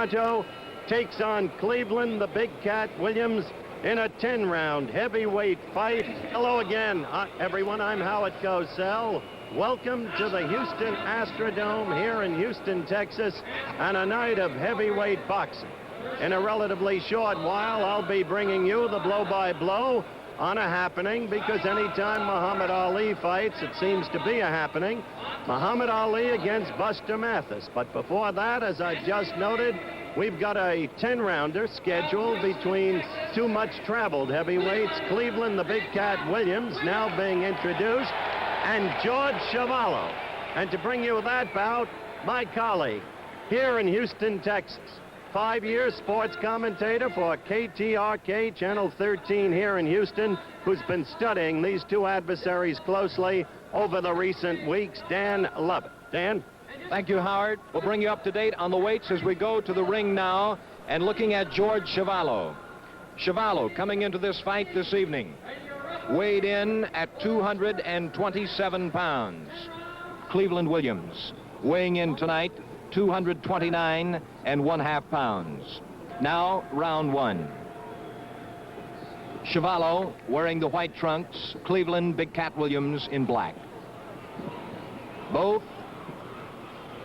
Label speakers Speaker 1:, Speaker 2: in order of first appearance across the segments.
Speaker 1: Toronto takes on Cleveland, the Big Cat Williams, in a 10-round heavyweight fight. Hello again, everyone. I'm Howard Cosell. Welcome to the Houston Astrodome here in Houston, Texas, and a night of heavyweight boxing. In a relatively short while, I'll be bringing you the blow-by-blow on a happening, because anytime Muhammad Ali fights, it seems to be a happening. Muhammad Ali against Buster Mathis. But before that, as I just noted, we've got a 10-rounder scheduled between two much-traveled heavyweights, Cleveland, the Big Cat Williams, now being introduced, and George Chuvalo. And to bring you that bout, my colleague here in Houston, Texas, 5-year sports commentator for KTRK, Channel 13 here in Houston, who's been studying these two adversaries closely over the recent weeks, Dan Lovett. Dan?
Speaker 2: Thank you, Howard. We'll bring you up to date on the weights as we go to the ring now, and looking at George Chuvalo. Chuvalo coming into this fight this evening, weighed in at 227 pounds. Cleveland Williams weighing in tonight 229 1/2 pounds. Now, round one. Chuvalo wearing the white trunks, Cleveland Big Cat Williams in black. Both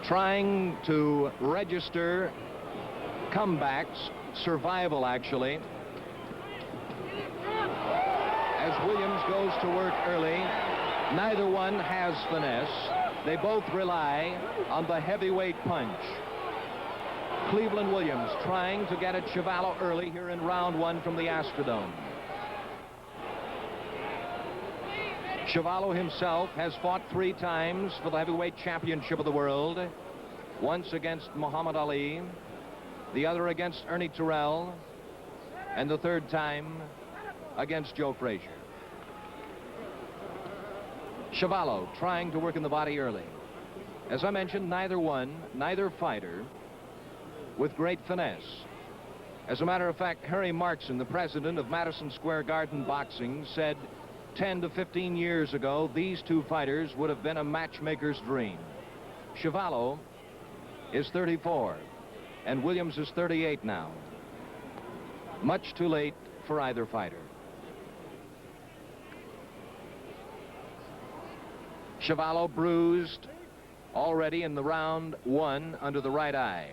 Speaker 2: trying to register comebacks, survival actually, as Williams goes to work early. Neither one has finesse. They both rely on the heavyweight punch. Cleveland Williams trying to get at Chuvalo early here in round one from the Astrodome. Chuvalo himself has fought 3 times for the heavyweight championship of the world. Once against Muhammad Ali, the other against Ernie Terrell, and the 3rd time against Joe Frazier. Chuvalo trying to work in the body early. As I mentioned, neither fighter with great finesse. As a matter of fact, Harry Markson, the president of Madison Square Garden Boxing, said 10 to 15 years ago, these two fighters would have been a matchmaker's dream. Chuvalo is 34, and Williams is 38 now. Much too late for either fighter. Chuvalo bruised already in the round one under the right eye.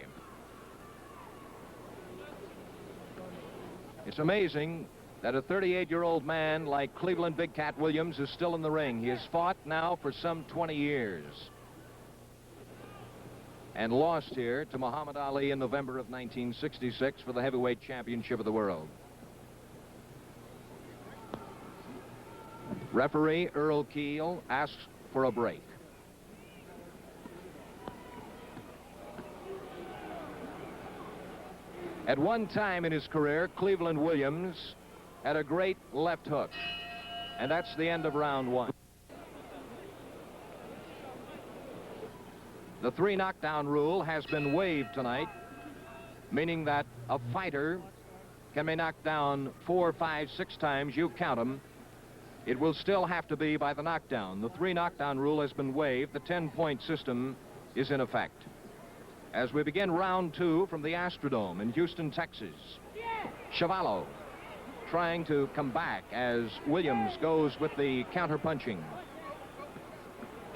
Speaker 2: It's amazing that a 38-year-old man like Cleveland Big Cat Williams is still in the ring. He has fought now for some 20 years and lost here to Muhammad Ali in November of 1966 for the heavyweight championship of the world. Referee Earl Keel asks for a break. At one time in his career, Cleveland Williams had a great left hook, and that's the end of round one. The 3 knockdown rule has been waived tonight, meaning that a fighter can be knocked down 4, 5, 6 times, you count them. It will still have to be by the knockdown. The 3 knockdown rule has been waived. The 10-point system is in effect. As we begin round 2 from the Astrodome in Houston, Texas, Chuvalo trying to come back as Williams goes with the counter-punching.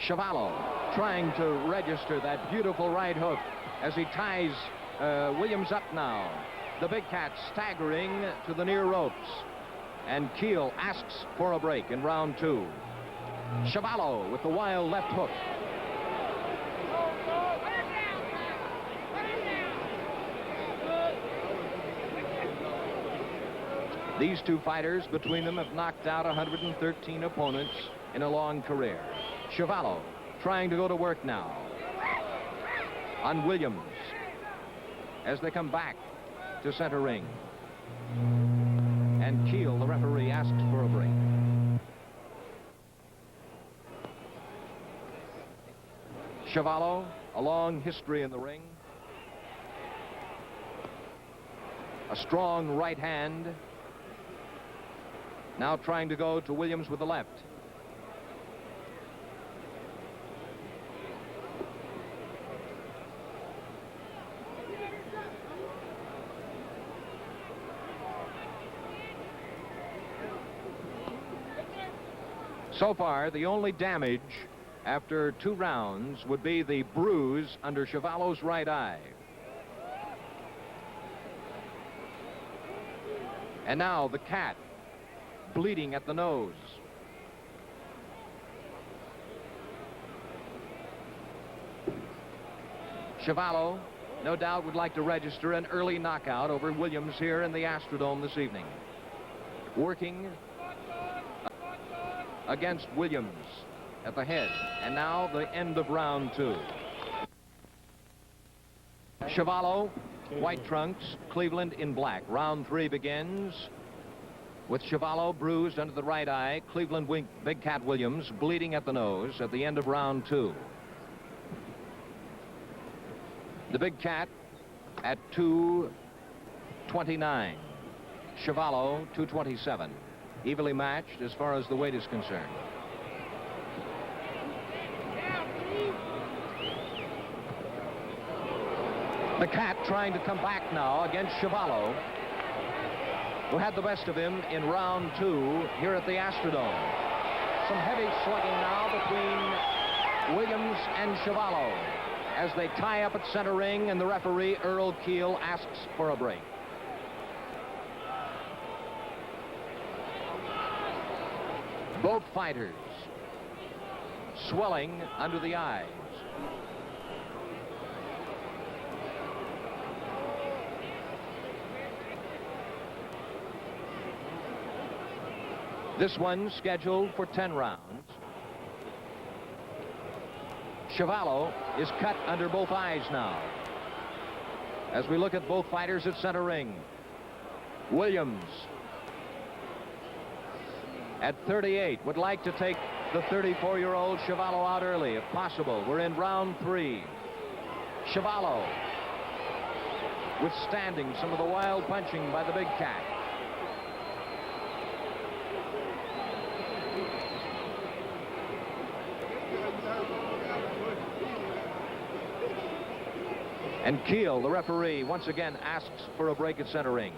Speaker 2: Chuvalo trying to register that beautiful right hook as he ties Williams up now. The Big Cat staggering to the near ropes. And Keel asks for a break in round 2. Chuvalo with the wild left hook. These two fighters between them have knocked out 113 opponents in a long career. Chuvalo trying to go to work now on Williams as they come back to center ring. And Keel, the referee, asks for a break. Chuvalo, a long history in the ring. A strong right hand. Now trying to go to Williams with the left. So far, the only damage after 2 rounds would be the bruise under Chuvalo's right eye. And now the cat, bleeding at the nose. Chuvalo, no doubt, would like to register an early knockout over Williams here in the Astrodome this evening. Working against Williams at the head. And now the end of round 2. Chuvalo, white trunks, Cleveland in black. Round 3 begins with Chuvalo bruised under the right eye, Cleveland Big Cat Williams bleeding at the nose at the end of round 2. The Big Cat at 229. Chuvalo 227. Evenly matched as far as the weight is concerned. The cat trying to come back now against Chuvalo, who had the best of him in round 2 here at the Astrodome. Some heavy slugging now between Williams and Chuvalo as they tie up at center ring, and the referee, Earl Keel, asks for a break. Both fighters swelling under the eyes. This one scheduled for 10 rounds. Chuvalo is cut under both eyes now. As we look at both fighters at center ring. Williams at 38 would like to take the 34-year-old Chuvalo out early if possible. We're in round 3. Chuvalo withstanding some of the wild punching by the Big Cat. And Keel, the referee, once again asks for a break at center ring.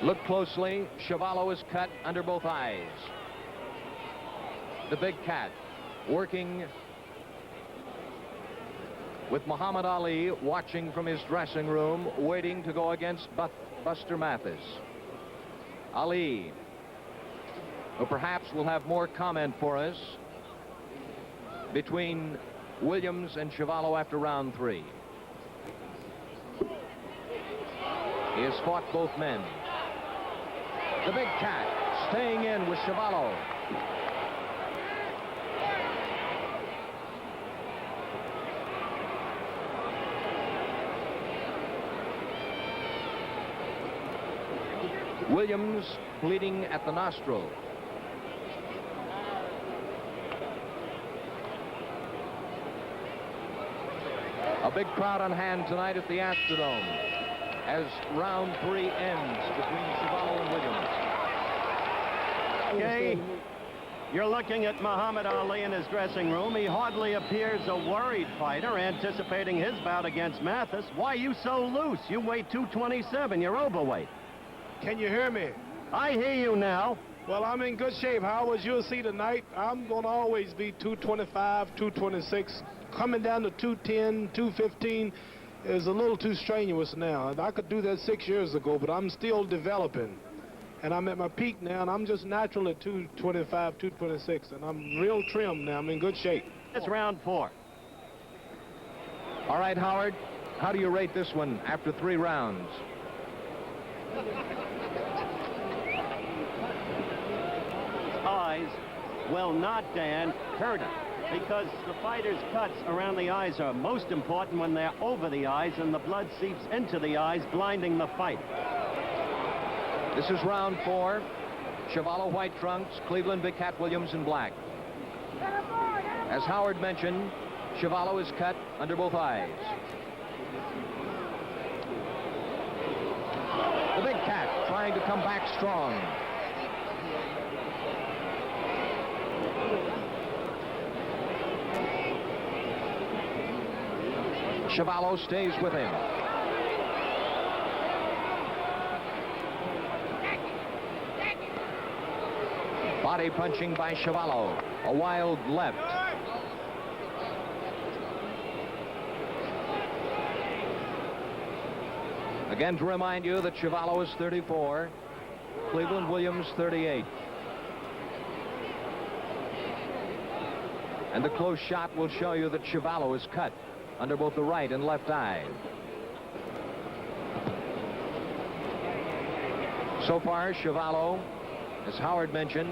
Speaker 2: Look closely. Chuvalo is cut under both eyes. The Big Cat working with Muhammad Ali watching from his dressing room, waiting to go against Buster Mathis. Ali, who perhaps will have more comment for us between Williams and Chuvalo after round 3. He has fought both men. The Big Cat staying in with Chuvalo. Williams bleeding at the nostril. A big crowd on hand tonight at the Astrodome as round 3 ends between Chuvalo and Williams.
Speaker 1: Okay, you're looking at Muhammad Ali in his dressing room. He hardly appears a worried fighter, anticipating his bout against Mathis. Why are you so loose? You weigh 227. You're overweight.
Speaker 3: Can you hear me?
Speaker 1: I hear you now.
Speaker 3: Well, I'm in good shape, Howard. As you'll see tonight, I'm going to always be 225, 226. Coming down to 210, 215 is a little too strenuous now. I could do that 6 years ago, but I'm still developing. And I'm at my peak now, and I'm just natural at 225, 226. And I'm real trim now. I'm in good shape.
Speaker 1: It's round 4.
Speaker 2: All right, Howard, how do you rate this one after 3 rounds?
Speaker 1: Eyes will not, Dan, hurt him, because the fighter's cuts around the eyes are most important when they're over the eyes and the blood seeps into the eyes, blinding the fight.
Speaker 2: This is round 4. Chuvalo white trunks, Cleveland Big Cat Williams in black. As Howard mentioned, Chuvalo is cut under both eyes. The Big Cat trying to come back strong. Chuvalo stays with him. Body punching by Chuvalo. A wild left. Again, to remind you that Chuvalo is 34, Cleveland Williams 38. And the close shot will show you that Chuvalo is cut under both the right and left eye. So far, Chuvalo, as Howard mentioned,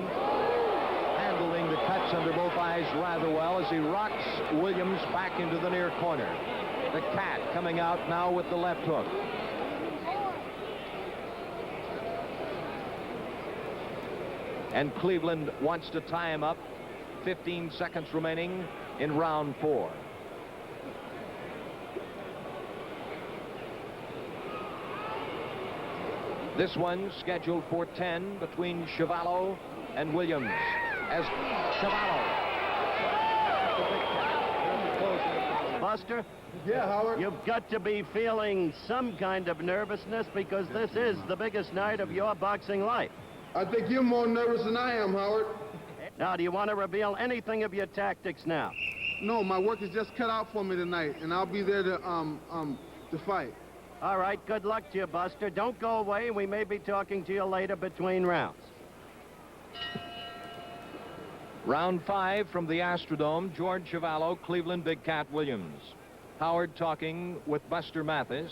Speaker 2: handling the cuts under both eyes rather well as he rocks Williams back into the near corner. The cat coming out now with the left hook. And Cleveland wants to tie him up. 15 seconds remaining in round 4. This one scheduled for 10 between Chuvalo and Williams. As Chuvalo.
Speaker 1: Buster?
Speaker 3: Yeah, Howard.
Speaker 1: You've got to be feeling some kind of nervousness because this is the biggest night of your boxing life.
Speaker 4: I think you're more nervous than I am, Howard.
Speaker 1: Now, do you want to reveal anything of your tactics now?
Speaker 4: No, my work is just cut out for me tonight, and I'll be there to fight.
Speaker 1: All right, good luck to you, Buster. Don't go away. We may be talking to you later between rounds.
Speaker 2: Round 5 from the Astrodome. George Chuvalo, Cleveland Big Cat Williams. Howard talking with Buster Mathis,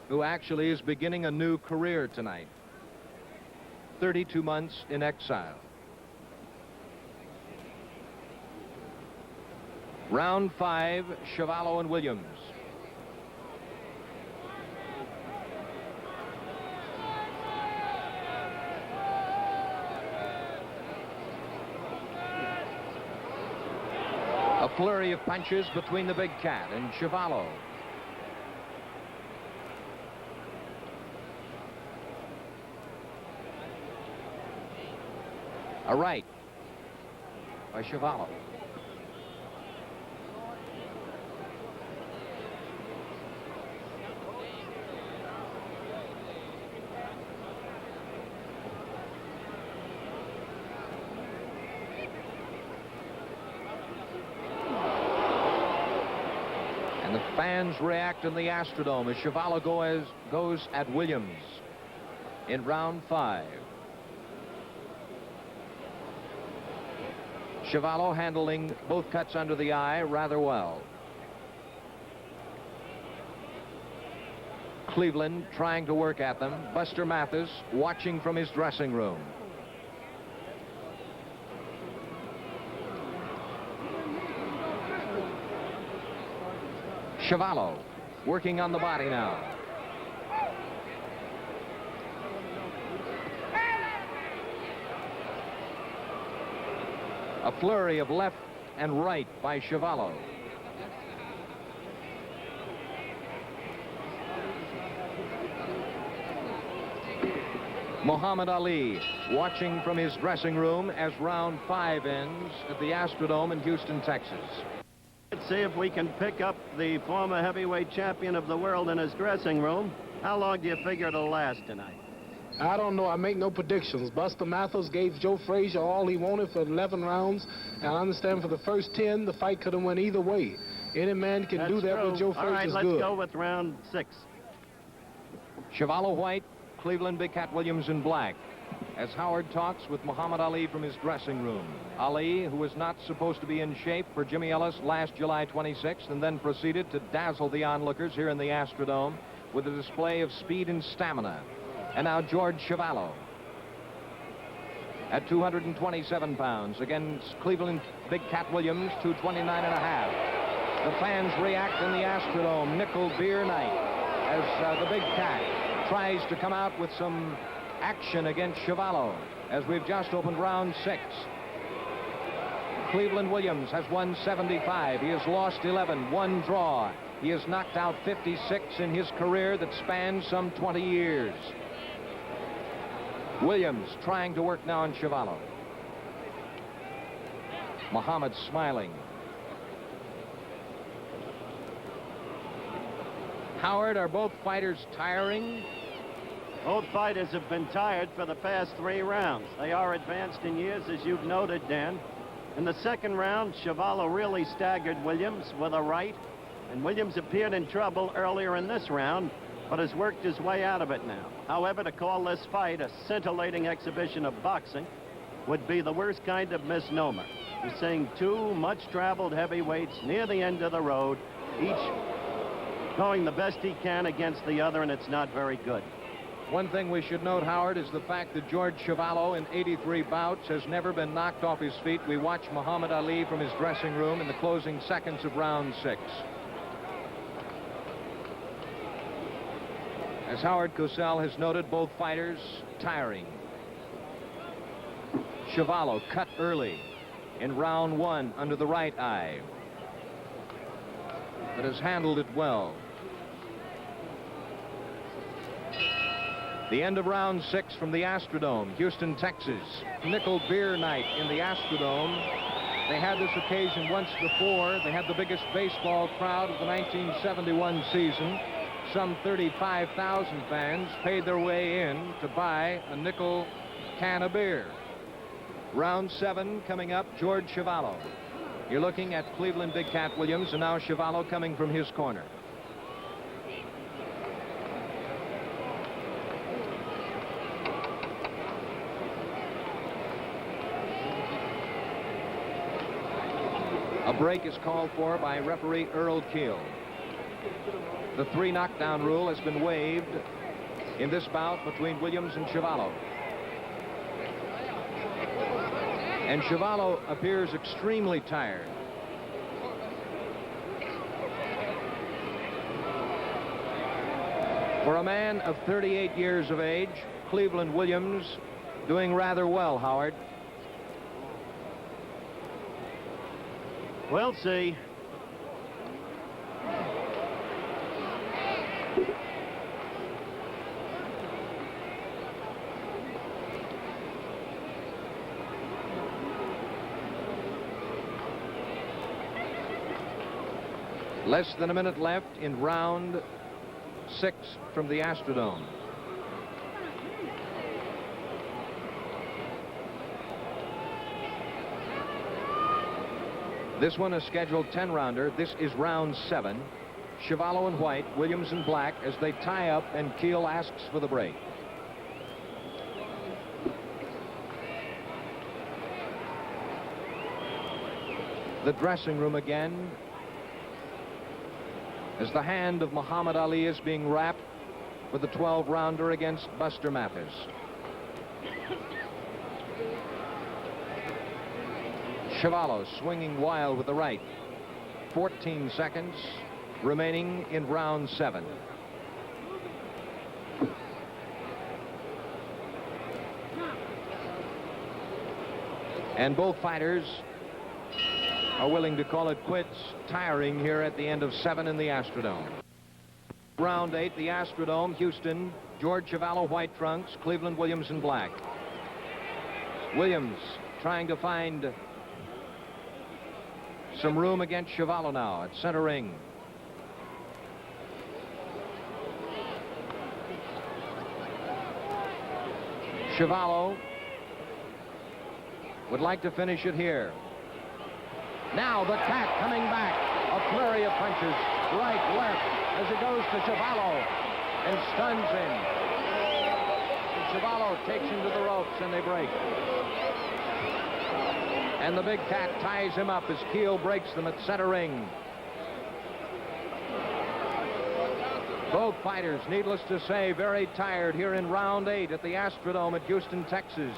Speaker 2: who actually is beginning a new career tonight. 32 months in exile. Round 5, Chuvalo and Williams. A flurry of punches between the Big Cat and Chuvalo. A right by Chuvalo. And the fans react in the Astrodome as Chuvalo goes at Williams in round 5. Chuvalo handling both cuts under the eye rather well. Cleveland trying to work at them. Buster Mathis watching from his dressing room. Chuvalo working on the body now. A flurry of left and right by Chuvalo. Muhammad Ali watching from his dressing room as round 5 ends at the Astrodome in Houston, Texas.
Speaker 1: Let's see if we can pick up the former heavyweight champion of the world in his dressing room. How long do you figure it'll last tonight?
Speaker 3: I don't know. I make no predictions. Buster Mathis gave Joe Frazier all he wanted for 11 rounds. And I understand for the first 10, the fight could have went either way. Any man can do that with Joe Frazier's good.
Speaker 1: All right, let's go with round 6.
Speaker 2: Chuvalo white, Cleveland Big Cat Williams in black. As Howard talks with Muhammad Ali from his dressing room. Ali, who was not supposed to be in shape for Jimmy Ellis last July 26th, and then proceeded to dazzle the onlookers here in the Astrodome with a display of speed and stamina. And now George Chuvalo at 227 pounds against Cleveland Big Cat Williams, 229.5. The fans react in the Astrodome, nickel beer night, as the Big Cat tries to come out with some action against Chuvalo as we've just opened round 6. Cleveland Williams has won 75. He has lost 11, 1 draw. He has knocked out 56 in his career that spans some 20 years. Williams trying to work now on Chuvalo. Muhammad smiling. Howard, are both fighters tiring?
Speaker 1: Both fighters have been tired for the past 3 rounds. They are advanced in years, as you've noted, Dan. In the second round, Chuvalo really staggered Williams with a right, and Williams appeared in trouble earlier in this round, but has worked his way out of it now. However, to call this fight a scintillating exhibition of boxing would be the worst kind of misnomer. You're seeing 2 much-traveled heavyweights near the end of the road, each going the best he can against the other, and it's not very good.
Speaker 2: One thing we should note, Howard, is the fact that George Chuvalo in 83 bouts has never been knocked off his feet. We watched Muhammad Ali from his dressing room in the closing seconds of round 6. As Howard Cosell has noted, both fighters tiring. Chuvalo cut early in round 1 under the right eye, but has handled it well. The end of round 6 from the Astrodome, Houston, Texas. Nickel beer night in the Astrodome. They had this occasion once before. They had the biggest baseball crowd of the 1971 season. Some 35,000 fans paid their way in to buy a nickel can of beer. Round 7 coming up, George Chuvalo. You're looking at Cleveland Big Cat Williams, and now Chuvalo coming from his corner. A break is called for by referee Earl Keel. The 3 knockdown rule has been waived in this bout between Williams and Chuvalo. And Chuvalo appears extremely tired. For a man of 38 years of age, Cleveland Williams doing rather well, Howard.
Speaker 1: We'll see.
Speaker 2: Less than a minute left in round 6 from the Astrodome. This one is scheduled 10-rounder. This is round 7. Chuvalo in white, Williams in black as they tie up, and Keel asks for the break. The dressing room again, as the hand of Muhammad Ali is being wrapped for the 12-rounder against Buster Mathis. Chuvalo swinging wild with the right. 14 seconds remaining in round 7. And both fighters are willing to call it quits, tiring here at the end of 7 in the Astrodome. Round 8, the Astrodome, Houston. George Chuvalo, white trunks. Cleveland Williams in black. Williams trying to find some room against Chuvalo now at center ring. Chuvalo would like to finish it here. Now the cat coming back. A flurry of punches. Right, left, as it goes to Chuvalo and stuns him. And Chuvalo takes him to the ropes and they break. And the big cat ties him up as Keel breaks them at center ring. Both fighters, needless to say, very tired here in round 8 at the Astrodome at Houston, Texas.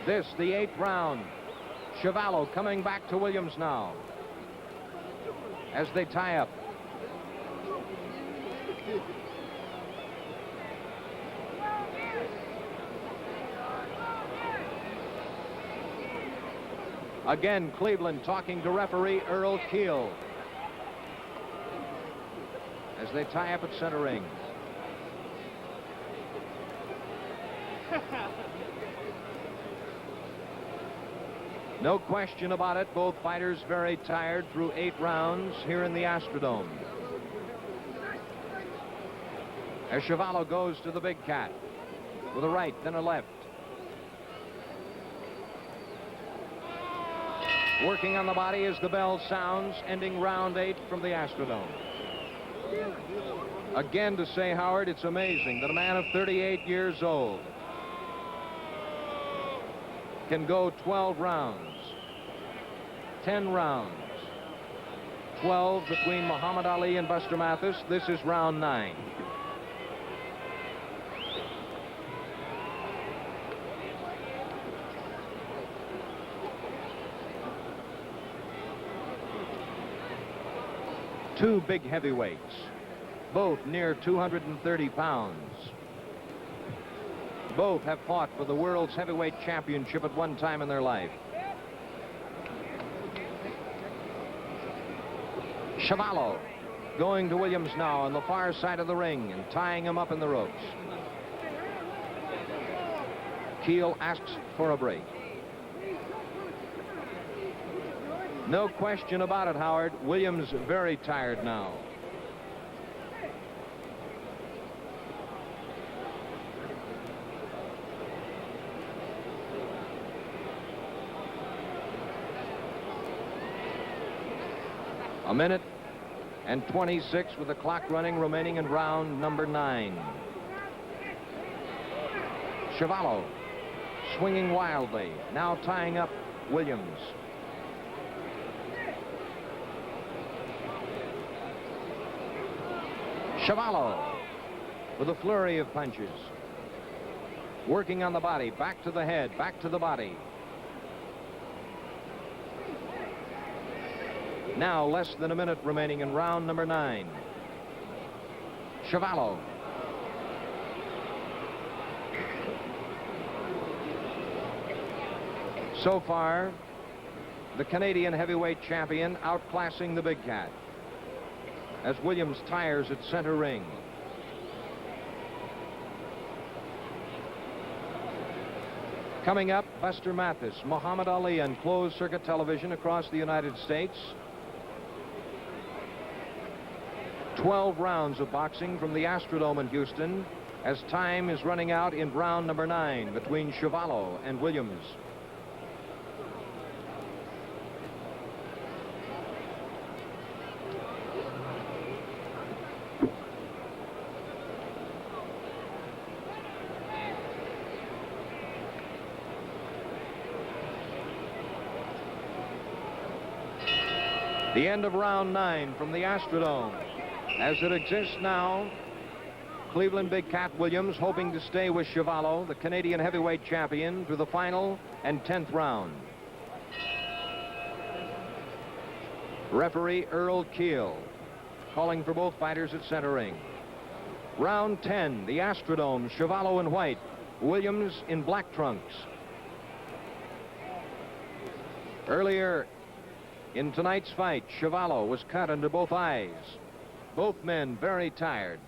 Speaker 2: This, the 8th round. Chuvalo coming back to Williams now as they tie up. Again, Cleveland talking to referee Earl Keel as they tie up at center ring. No question about it, both fighters very tired through 8 rounds here in the Astrodome. as Chuvalo goes to the big cat with a right, then a left. Working on the body as the bell sounds, ending round 8 from the Astrodome. Again, to say, Howard, it's amazing that a man of 38 years old can go 12 rounds, 10 rounds, 12 between Muhammad Ali and Buster Mathis. This is round 9. Two big heavyweights, both near 230 pounds. Both have fought for the world's heavyweight championship at one time in their life. Chuvalo going to Williams now on the far side of the ring and tying him up in the ropes. Keel asks for a break. No question about it, Howard. Williams very tired now. A minute and 26 with the clock running, remaining in round number 9. Chuvalo swinging wildly, now tying up Williams. Chuvalo with a flurry of punches. Working on the body, back to the head, back to the body. Now less than a minute remaining in round number 9. Chuvalo. So far, the Canadian heavyweight champion outclassing the big cat as Williams tires at center ring. Coming up, Buster Mathis, Muhammad Ali on closed circuit television across the United States. 12 rounds of boxing from the Astrodome in Houston as time is running out in round number 9 between Chuvalo and Williams. The end of round 9 from the Astrodome. As it exists now, Cleveland Big Cat Williams hoping to stay with Chuvalo, the Canadian heavyweight champion, through the final and 10th round. Referee Earl Keel calling for both fighters at center ring. Round 10, the Astrodome, Chuvalo in white, Williams in black trunks. Earlier in tonight's fight, Chuvalo was cut under both eyes. Both men very tired.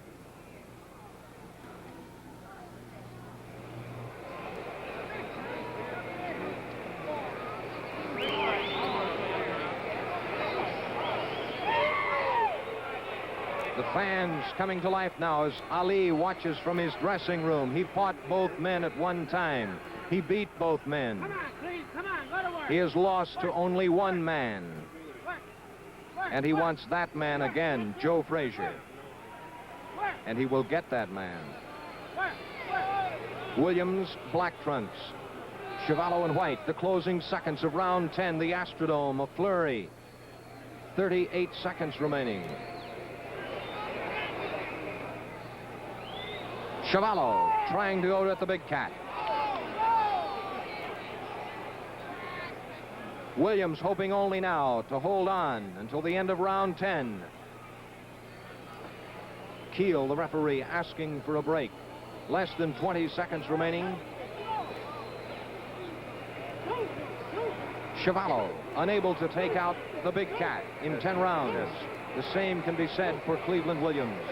Speaker 2: The fans coming to life now as Ali watches from his dressing room. He fought both men at one time. He beat both men. He has lost to only one man. And he wants that man again, Joe Frazier. And he will get that man. Williams, black trunks. Chuvalo in white. The closing seconds of round 10, the Astrodome, a flurry. 38 seconds remaining. Chuvalo trying to go at the big cat. Williams hoping only now to hold on until the end of round 10. Keel, the referee, asking for a break. Less than 20 seconds remaining. Chuvalo unable to take out the big cat in 10 rounds. The same can be said for Cleveland Williams.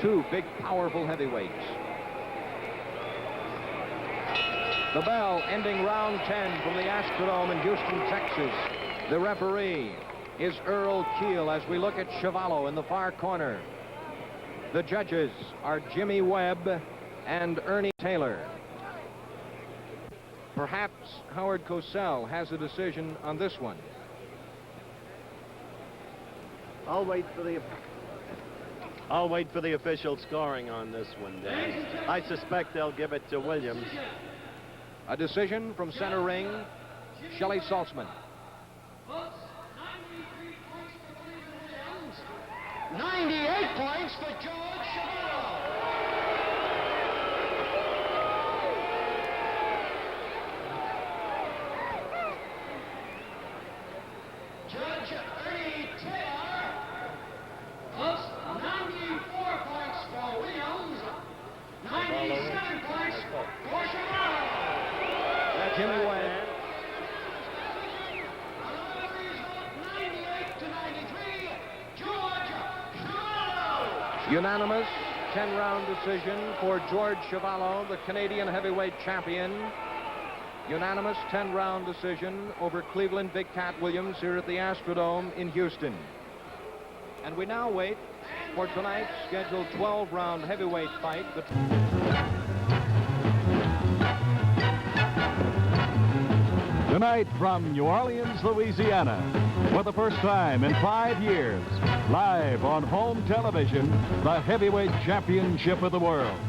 Speaker 2: Two big, powerful heavyweights. The bell ending round 10 from the Astrodome in Houston, Texas. The referee is Earl Keel as we look at Chuvalo in the far corner. The judges are Jimmy Webb and Ernie Taylor. Perhaps Howard Cosell has a decision on this one.
Speaker 1: I'll wait for the official scoring on this one, Dan. I suspect they'll give it to Williams.
Speaker 2: A decision from center ring, Shelley Saltzman.
Speaker 5: 98 points for George Chuvalo. Judge Ernie Taylor. 94 points for Williams. 97 points for Chuvalo.
Speaker 2: Jimmy Webb.
Speaker 5: 98 to 93. George Chuvalo.
Speaker 2: Unanimous 10-round decision for George Chuvalo, the Canadian heavyweight champion. Unanimous 10-round decision over Cleveland Big Cat Williams here at the Astrodome in Houston. And we now wait for tonight's scheduled 12-round heavyweight fight between...
Speaker 6: Tonight from New Orleans, Louisiana, for the first time in 5 years, live on home television, the heavyweight championship of the world.